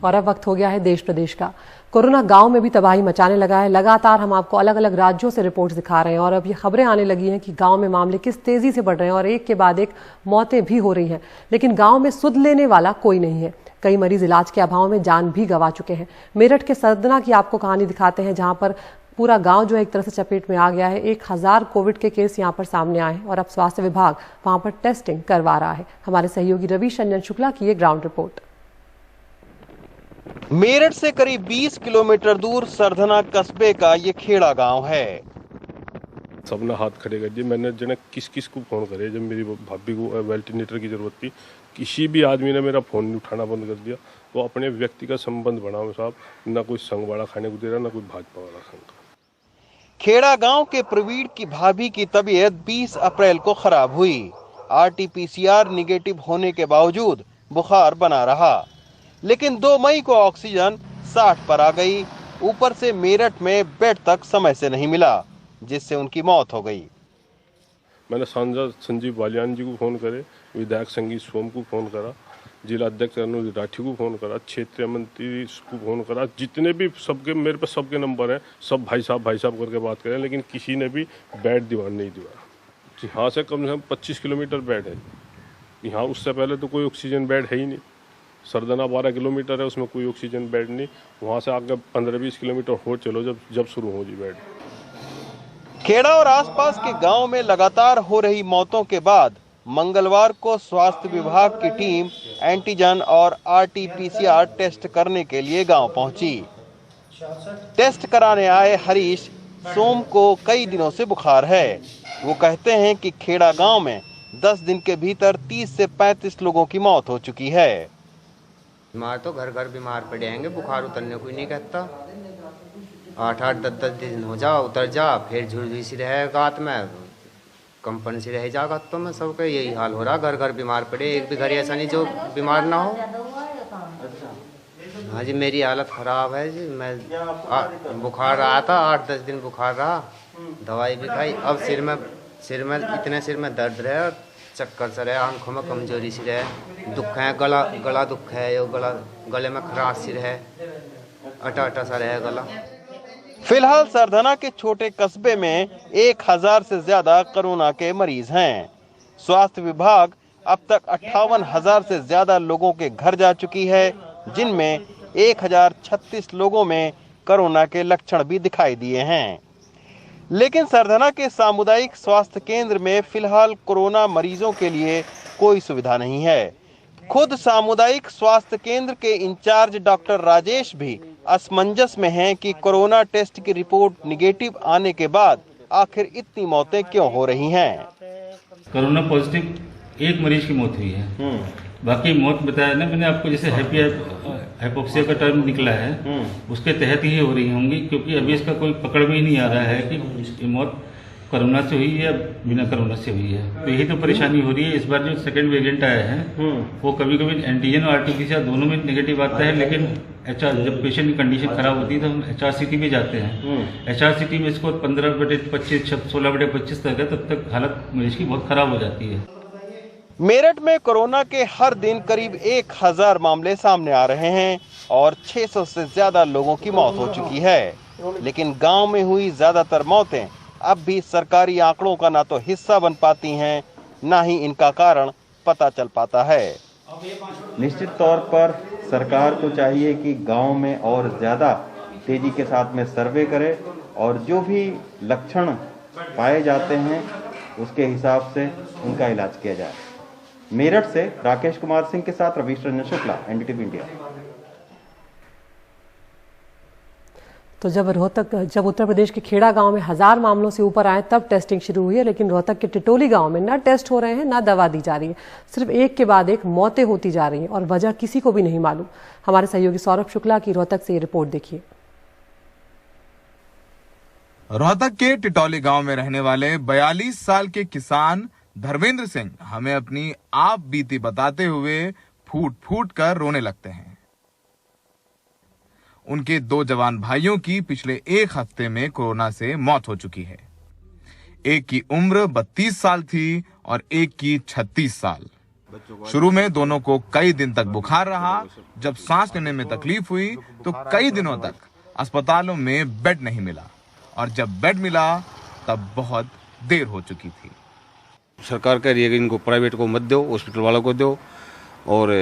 और अब वक्त हो गया है देश प्रदेश का। कोरोना गांव में भी तबाही मचाने लगा है। लगातार हम आपको अलग अलग राज्यों से रिपोर्ट्स दिखा रहे हैं और अब ये खबरें आने लगी हैं कि गांव में मामले किस तेजी से बढ़ रहे हैं और एक के बाद एक मौतें भी हो रही हैं। लेकिन गांव में सुध लेने वाला कोई नहीं है। कई मरीज इलाज के अभाव में जान भी गंवा चुके हैं। मेरठ के सरदना की आपको कहानी दिखाते हैं, जहां पर पूरा गांव जो है एक तरह से चपेट में आ गया है। 1000 कोविड के केस यहां पर सामने आए और अब स्वास्थ्य विभाग वहां पर टेस्टिंग करवा रहा है। हमारे सहयोगी रवि रंजन शुक्ला की ये ग्राउंड रिपोर्ट। मेरठ से करीब 20 किलोमीटर दूर सरधना कस्बे का ये खेड़ा गांव है। सबने हाथ खड़े कर दिए। मैंने जने किस किस को फोन करे, जब मेरी भाभी को वेंटिलेटर की जरूरत थी, किसी भी आदमी ने मेरा फोन नहीं उठाना बंद कर दिया। वो अपने व्यक्ति का संबंध बनाओ साहब, ना कोई संग वाला खाने को दे रहा, ना कोई भाजपा वाला संग। खेड़ा गांव के प्रवीण की भाभी की तबीयत 20 अप्रैल को खराब हुई। RT-PCR निगेटिव होने के बावजूद बुखार बना रहा, लेकिन 2 मई को ऑक्सीजन 60 पर आ गई। ऊपर से मेरठ में बेड तक समय से नहीं मिला, जिससे उनकी मौत हो गई। मैंने सांसद संजीव बालियान जी को फोन करे, विधायक संगीत सोम को फोन करा, जिला अध्यक्ष अनुज राठी को फोन करा, क्षेत्रीय मंत्री को फोन करा। जितने भी सबके मेरे पास सबके नंबर हैं, सब भाई साहब करके बात करें, लेकिन किसी ने भी बेड नहीं दिवाया। यहाँ से कम 25 किलोमीटर बेड है। यहाँ उससे पहले तो कोई ऑक्सीजन बेड है ही नहीं। सरदना 12 किलोमीटर है, उसमें कोई ऑक्सीजन बेड नहीं। वहाँ से आगे 15-20 किलोमीटर हो चलो जब शुरू हो जी बेड। खेड़ा और आसपास के गांव में लगातार हो रही मौतों के बाद मंगलवार को स्वास्थ्य विभाग की टीम एंटीजन और RT-PCR टेस्ट करने के लिए गांव पहुंची। टेस्ट कराने आए हरीश सोम को कई दिनों से बुखार है। वो कहते हैं कि खेड़ा गांव में 10 दिन के भीतर 30 से 35 लोगों की मौत हो चुकी है। बीमार तो घर घर बीमार पड़े हैं, बुखार उतरने कोई नहीं कहता। 8-8, 10-10 दिन हो जा उतर जा, फिर झुर्री सी रहे गात में, कंपन सी रह जा गातों में। सबका यही हाल हो रहा, घर घर बीमार पड़े। एक भी घर ऐसा नहीं जो बीमार ना हो। हाँ जी, मेरी हालत खराब है जी। मैं बुखार रहा था, 8-10 दिन बुखार रहा, दवाई भी खाई। अब सिर में इतने सिर में दर्द रहे और चक्कर सा रहे, आंखों में कमजोरी सी रहे, दुख है, गला दुख है, यो गले में खराश सी रहे, अटा सा रहे गला। फिलहाल सरधना के छोटे कस्बे में 1000 से ज्यादा कोरोना के मरीज हैं। स्वास्थ्य विभाग अब तक 58,000 से ज्यादा लोगों के घर जा चुकी है, जिनमें 1036 लोगों में कोरोना के लक्षण भी दिखाई दिए हैं। लेकिन सरधना के सामुदायिक स्वास्थ्य केंद्र में फिलहाल कोरोना मरीजों के लिए कोई सुविधा नहीं है। खुद सामुदायिक स्वास्थ्य केंद्र के इंचार्ज डॉक्टर राजेश भी असमंजस में हैं कि कोरोना टेस्ट की रिपोर्ट निगेटिव आने के बाद आखिर इतनी मौतें क्यों हो रही हैं। कोरोना पॉजिटिव एक मरीज की मौत हुई है, बाकी मौत बताया ना मैंने आपको, जैसे हाइपोक्सिया का टर्म निकला है, उसके तहत ही हो रही होंगी, क्योंकि अभी इसका कोई पकड़ में ही नहीं आ रहा है कि ये मौत कोरोना से हुई या बिना कोरोना से हुई है। तो यही तो परेशानी हो रही है। इस बार जो सेकंड वेरिएंट आया है वो कभी कभी एंटीजन और RT-PCR दोनों में नेगेटिव आता है, लेकिन जब पेशेंट की कंडीशन खराब होती है तो हम HRCT में जाते हैं। HRCT में इसको 15/25, 16/25 तक है, तब तक हालत मरीज की बहुत खराब हो जाती है। मेरठ में कोरोना के हर दिन करीब 1000 मामले सामने आ रहे हैं और 600 से ज्यादा लोगों की मौत हो चुकी है। लेकिन गांव में हुई ज्यादातर मौतें अब भी सरकारी आंकड़ों का ना तो हिस्सा बन पाती हैं, ना ही इनका कारण पता चल पाता है। निश्चित तौर पर सरकार को चाहिए कि गांव में और ज्यादा तेजी के साथ में सर्वे करे और जो भी लक्षण पाए जाते हैं उसके हिसाब से उनका इलाज किया जाए। मेरठ से राकेश कुमार सिंह के साथ रवि रंजन शुक्ला, NDTV इंडिया। तो जब उत्तर प्रदेश के खेड़ा गांव में 1000 मामलों से ऊपर आए तब टेस्टिंग शुरू हुई है, लेकिन रोहतक के टिटोली गांव में ना टेस्ट हो रहे हैं, ना दवा दी जा रही है। सिर्फ एक के बाद एक मौतें होती जा रही हैं और वजह किसी को भी नहीं मालूम। हमारे सहयोगी सौरभ शुक्ला की रोहतक से ये रिपोर्ट देखिए। रोहतक के टिटोली गांव में रहने वाले 42 साल के किसान धर्मेंद्र सिंह हमें अपनी आप बीती बताते हुए फूट फूट कर रोने लगते हैं। उनके 2 जवान भाइयों की पिछले 1 हफ्ते में कोरोना से मौत हो चुकी है। एक की उम्र 32 साल थी और एक की 36 साल। शुरू में दोनों को कई दिन तक बुखार रहा। जब सांस लेने में तकलीफ हुई तो कई दिनों तक अस्पतालों में बेड नहीं मिला, और जब बेड मिला तब बहुत देर हो चुकी थी। सरकार कह रही है कि इनको प्राइवेट को मत दो, हॉस्पिटल वालों को दो, और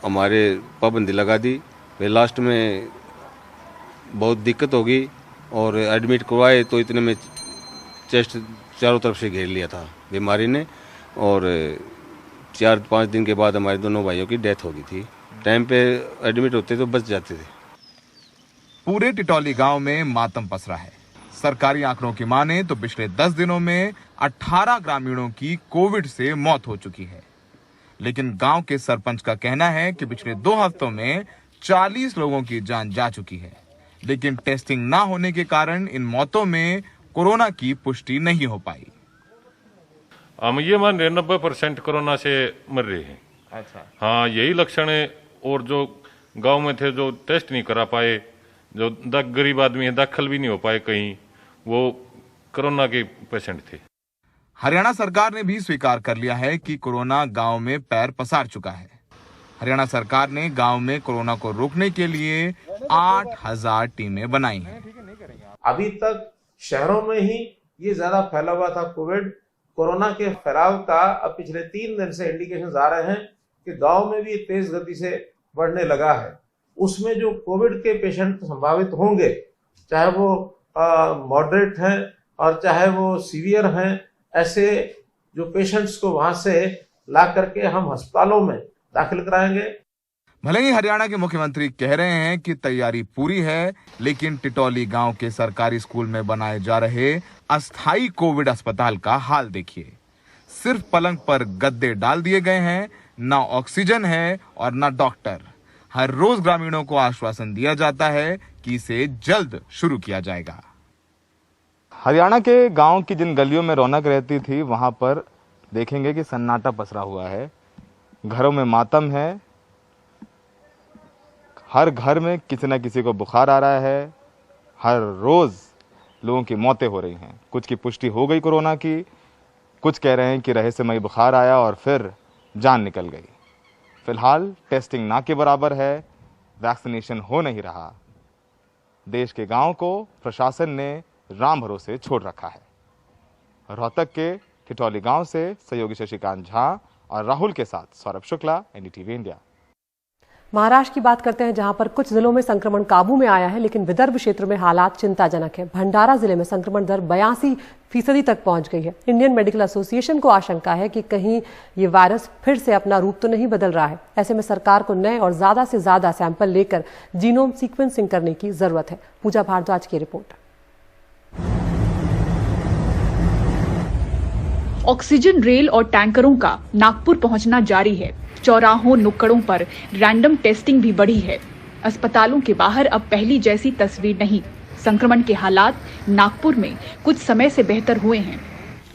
हमारे पाबंदी लगा दी। फिर लास्ट में बहुत दिक्कत होगी और एडमिट करवाए तो इतने में चेस्ट चारों तरफ से घेर लिया था बीमारी ने, और 4-5 दिन के बाद हमारे दोनों भाइयों की डेथ हो गई थी। टाइम पे एडमिट होते तो बच जाते थे। पूरे टिटौली गांव में मातम पसरा है। सरकारी आंकड़ों की माने तो पिछले 10 दिनों में 18 ग्रामीणों की कोविड से मौत हो चुकी है। लेकिन गांव के सरपंच का कहना है कि पिछले 2 हफ्तों में 40 लोगों की जान जा चुकी है, लेकिन टेस्टिंग ना होने के कारण इन मौतों में कोरोना की पुष्टि नहीं हो पाई। हम ये मान रहे 90% कोरोना से मर रहे हैं। अच्छा, हाँ, यही लक्षण है। और जो गांव में थे जो टेस्ट नहीं करा पाए, जो गरीब आदमी है दाखिल भी नहीं हो पाए कहीं, वो कोरोना के पेशेंट थे। हरियाणा सरकार ने भी स्वीकार कर लिया है कि कोरोना गांव में पैर पसार चुका है। हरियाणा सरकार ने गांव में कोरोना को रोकने के लिए 8000 टीमें बनाई हैं। अभी तक शहरों में ही ये ज्यादा फैला हुआ था कोविड। कोरोना के फैलाव का अब पिछले 3 दिन से इंडिकेशंस आ रहे हैं कि गांव में भी तेज गति से बढ़ने लगा है। उसमें जो कोविड के पेशेंट संभावित होंगे, चाहे वो मॉडरेट हैं और चाहे वो सीवियर हैं, ऐसे जो पेशेंट्स को वहां से ला करके हम अस्पतालों में दाखिल कराएंगे। भले ही हरियाणा के मुख्यमंत्री कह रहे हैं कि तैयारी पूरी है, लेकिन टिटौली गांव के सरकारी स्कूल में बनाए जा रहे अस्थायी कोविड अस्पताल का हाल देखिए। सिर्फ पलंग पर गद्दे डाल दिए गए हैं, ना ऑक्सीजन है और ना डॉक्टर। हर रोज ग्रामीणों को आश्वासन दिया जाता है कि इसे जल्द शुरू किया जाएगा। हरियाणा के गांव की जिन गलियों में रौनक रहती थी, वहां पर देखेंगे कि सन्नाटा पसरा हुआ है। घरों में मातम है। हर घर में किसी न किसी को बुखार आ रहा है। हर रोज लोगों की मौतें हो रही हैं। कुछ की पुष्टि हो गई कोरोना की, कुछ कह रहे हैं कि रहस्यमयी बुखार आया और फिर जान निकल गई। फिलहाल टेस्टिंग ना के बराबर है, वैक्सीनेशन हो नहीं रहा। देश के गांव को प्रशासन ने राम भरोसे छोड़ रखा है। रोहतक के टिटौली गांव से सहयोगी शशिकांत झा और राहुल के साथ सौरभ शुक्ला, एनडीटीवी इंडिया। महाराष्ट्र की बात करते हैं, जहां पर कुछ जिलों में संक्रमण काबू में आया है, लेकिन विदर्भ क्षेत्र में हालात चिंताजनक है। भंडारा जिले में संक्रमण दर 82% तक पहुंच गई है। इंडियन मेडिकल एसोसिएशन को आशंका है कि कहीं ये वायरस फिर से अपना रूप तो नहीं बदल रहा है। ऐसे में सरकार को नए और ज्यादा से ज्यादा सैंपल लेकर जीनोम सीक्वेंसिंग करने की जरूरत है। पूजा भारद्वाज की रिपोर्ट। ऑक्सीजन रेल और टैंकरों का नागपुर पहुंचना जारी है। चौराहों नुक्कड़ों पर रैंडम टेस्टिंग भी बढ़ी है। अस्पतालों के बाहर अब पहली जैसी तस्वीर नहीं। संक्रमण के हालात नागपुर में कुछ समय से बेहतर हुए हैं,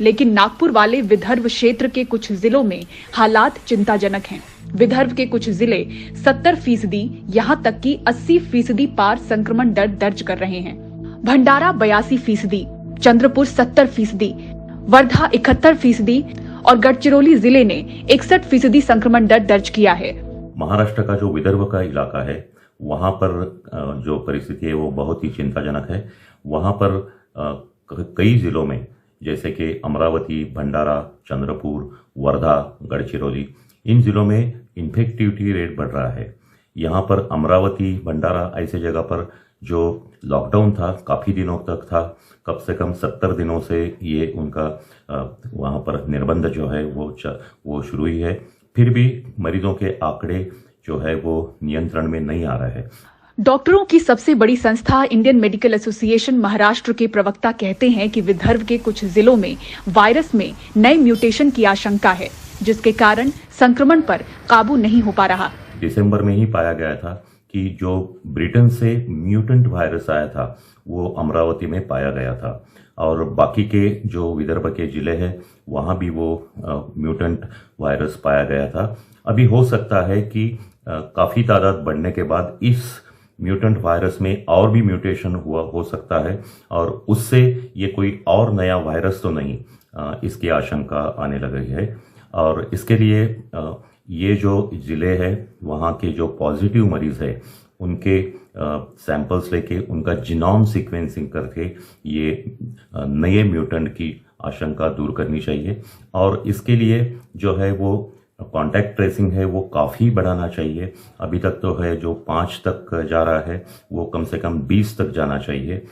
लेकिन नागपुर वाले विदर्भ क्षेत्र के कुछ जिलों में हालात चिंताजनक हैं। विदर्भ के कुछ जिले 70%, यहाँ तक कि 80% पार संक्रमण दर दर्ज कर रहे हैं। भंडारा 82%, चंद्रपुर 70%, वर्धा 71% और गढ़चिरौली जिले ने 61% संक्रमण दर दर्ज किया है। महाराष्ट्र का जो विदर्भ का इलाका है, वहां पर जो परिस्थिति है वो बहुत ही चिंताजनक है। वहां पर कई जिलों में, जैसे कि अमरावती, भंडारा, चंद्रपुर, वर्धा, गढ़चिरौली, इन जिलों में इन्फेक्टिविटी रेट बढ़ रहा है। यहाँ पर अमरावती, भंडारा ऐसे जगह पर जो लॉकडाउन था, काफी दिनों तक था, कम से कम 70 दिनों से ये उनका वहां पर निर्बंध जो है वो शुरू हुई है। फिर भी मरीजों के आंकड़े जो है वो नियंत्रण में नहीं आ रहे हैं। डॉक्टरों की सबसे बड़ी संस्था इंडियन मेडिकल एसोसिएशन महाराष्ट्र के प्रवक्ता कहते हैं कि विदर्भ के कुछ जिलों में वायरस में नए म्यूटेशन की आशंका है, जिसके कारण संक्रमण पर काबू नहीं हो पा रहा। दिसंबर में ही पाया गया था कि जो ब्रिटेन से म्यूटेंट वायरस आया था वो अमरावती में पाया गया था, और बाकी के जो विदर्भ के जिले हैं वहां भी वो म्यूटेंट वायरस पाया गया था। अभी हो सकता है कि काफी तादाद बढ़ने के बाद इस म्यूटेंट वायरस में और भी म्यूटेशन हुआ हो सकता है, और उससे ये कोई और नया वायरस तो नहीं, इसकी आशंका आने लग रही है। और इसके लिए ये जो ज़िले है वहाँ के जो पॉजिटिव मरीज है उनके सैंपल्स लेके उनका जीनोम सीक्वेंसिंग करके ये नए म्यूटेंट की आशंका दूर करनी चाहिए और इसके लिए जो है वो कॉन्टैक्ट ट्रेसिंग है वो काफ़ी बढ़ाना चाहिए। अभी तक तो है जो 5 तक जा रहा है वो कम से कम 20 तक जाना चाहिए।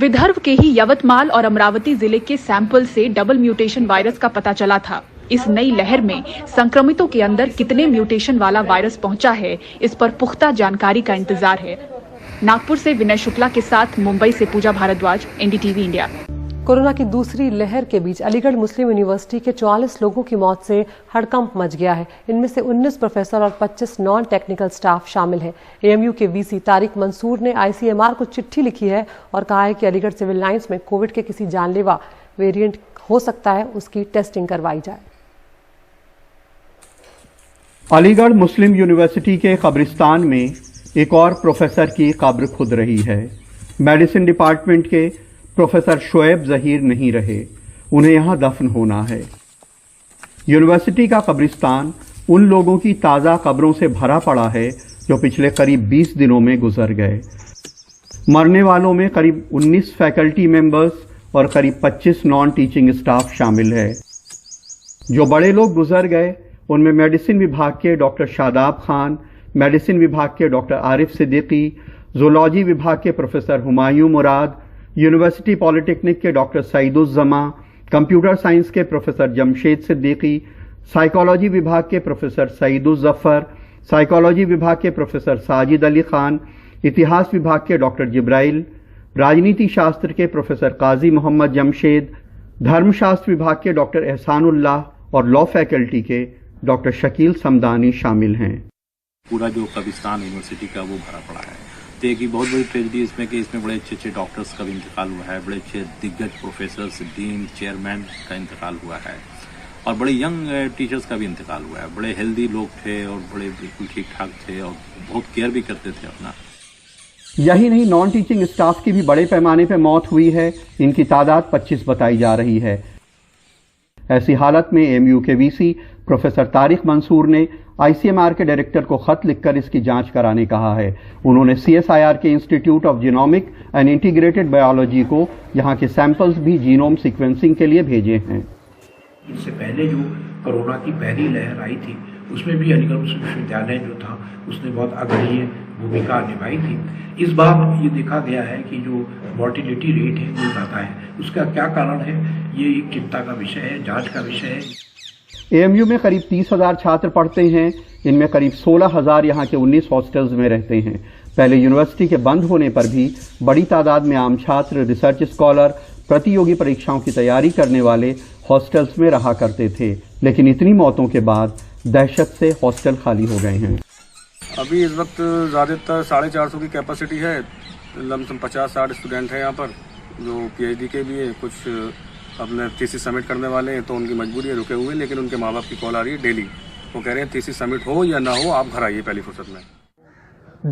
विदर्भ के ही यवतमाल और अमरावती जिले के सैंपल से डबल म्यूटेशन वायरस का पता चला था। इस नई लहर में संक्रमितों के अंदर कितने म्यूटेशन वाला वायरस पहुंचा है, इस पर पुख्ता जानकारी का इंतजार है। नागपुर से विनय शुक्ला के साथ मुंबई से पूजा भारद्वाज, एनडीटीवी इंडिया। कोरोना की दूसरी लहर के बीच अलीगढ़ मुस्लिम यूनिवर्सिटी के 44 लोगों की मौत से हड़कंप मच गया है। इनमें से 19 प्रोफेसर और 25 नॉन टेक्निकल स्टाफ शामिल हैं। एएमयू के वीसी तारिक मंसूर ने आईसीएमआर को चिट्ठी लिखी है और कहा है कि अलीगढ़ सिविल लाइंस में कोविड के किसी जानलेवा वेरिएंट हो सकता है, उसकी टेस्टिंग करवाई जाए। अलीगढ़ मुस्लिम यूनिवर्सिटी के कब्रिस्तान में एक और प्रोफेसर की कब्र खुद रही है। मेडिसिन डिपार्टमेंट के प्रोफेसर शोएब जहीर नहीं रहे, उन्हें यहां दफन होना है। यूनिवर्सिटी का कब्रिस्तान उन लोगों की ताज़ा कब्रों से भरा पड़ा है जो पिछले करीब 20 दिनों में गुजर गए। मरने वालों में करीब 19 फैकल्टी मेंबर्स और करीब 25 नॉन टीचिंग स्टाफ शामिल है। जो बड़े लोग गुजर गए उनमें मेडिसिन विभाग के डॉक्टर शादाब खान, मेडिसिन विभाग के डॉक्टर आरिफ सिद्दीकी, जूलॉजी विभाग के प्रोफेसर हुमायूं मुराद, यूनिवर्सिटी पॉलिटेक्निक के डॉक्टर सईदुज़्ज़मा, कंप्यूटर साइंस के प्रोफेसर जमशेद सिद्दीकी, साइकोलॉजी विभाग के प्रोफेसर सईदुज़्ज़फ़र, साइकोलॉजी विभाग के प्रोफेसर साजिद अली खान, इतिहास विभाग के डॉक्टर जिब्राइल, राजनीति शास्त्र के प्रोफेसर काजी मोहम्मद जमशेद, धर्मशास्त्र विभाग के डॉक्टर एहसानुल्लाह और लॉ फैकल्टी के डॉक्टर शकील समदानी शामिल हैं। पूरा जो कब्रिस्तान यूनिवर्सिटी का वो भरा पड़ा है। तो एक बहुत बड़ी ट्रेजेडी इसमें कि इसमें बड़े अच्छे डॉक्टर्स का भी इंतकाल हुआ है, बड़े अच्छे दिग्गज प्रोफेसर्स, डीन, चेयरमैन का इंतकाल हुआ है और बड़े यंग टीचर्स का भी इंतकाल हुआ है। बड़े हेल्दी लोग थे और बड़े बिल्कुल ठीक ठाक थे और बहुत केयर भी करते थे अपना। यही नहीं, नॉन टीचिंग स्टाफ की भी बड़े पैमाने पर मौत हुई है। इनकी तादाद 25 बताई जा रही है। ऐसी हालत में एएमयू के वीसी प्रोफेसर तारिक मंसूर ने आईसीएमआर के डायरेक्टर को खत लिखकर इसकी जांच कराने कहा है। उन्होंने सीएसआईआर के institute of genomic and integrated biology को यहां के सैंपल्स भी जीनोम सीक्वेंसिंग के लिए भेजे हैं। इससे पहले जो कोरोना की पहली लहर आई थी उसमें भी अलीगढ़ मुस्लिम विश्वविद्यालय जो था उसने बहुत अग्रणीय भूमिका निभाई थी। इस बार ये देखा गया है कि जो मोर्टिलिटी रेट है वो ज़्यादा है। उसका क्या कारण है, ये एक चिंता का विषय है, जांच का विषय है। एएमयू में करीब 30,000 छात्र पढ़ते हैं। इनमें करीब 16,000 यहाँ के 19 हॉस्टल्स में रहते हैं। पहले यूनिवर्सिटी के बंद होने पर भी बड़ी तादाद में आम छात्र, रिसर्च स्कॉलर, प्रतियोगी परीक्षाओं की तैयारी करने वाले हॉस्टल्स में रहा करते थे। लेकिन इतनी मौतों के बाद दहशत से हॉस्टल खाली हो गए हैं। अभी इस वक्त ज़्यादातर 450 की कैपेसिटी है। लमसम 50-60 स्टूडेंट हैं यहाँ पर जो पीएचडी के भी है। कुछ अपने थीसिस सबमिट करने वाले हैं तो उनकी मजबूरी है, रुके हुए। लेकिन उनके माँ बाप की कॉल आ रही है डेली, वो कह रहे हैं थीसिस सबमिट हो या ना हो आप घर आइए पहली फुर्सत में।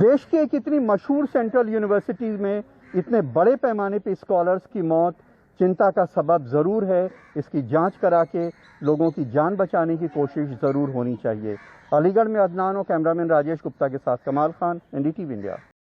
देश की एक इतनी मशहूर सेंट्रल यूनिवर्सिटी में इतने बड़े पैमाने पर स्कॉलर्स की मौत चिंता का सबब ज़रूर है। इसकी जांच करा के लोगों की जान बचाने की कोशिश ज़रूर होनी चाहिए। अलीगढ़ में अदनान और कैमरामैन राजेश गुप्ता के साथ कमाल खान, एनडीटीवी इंडिया।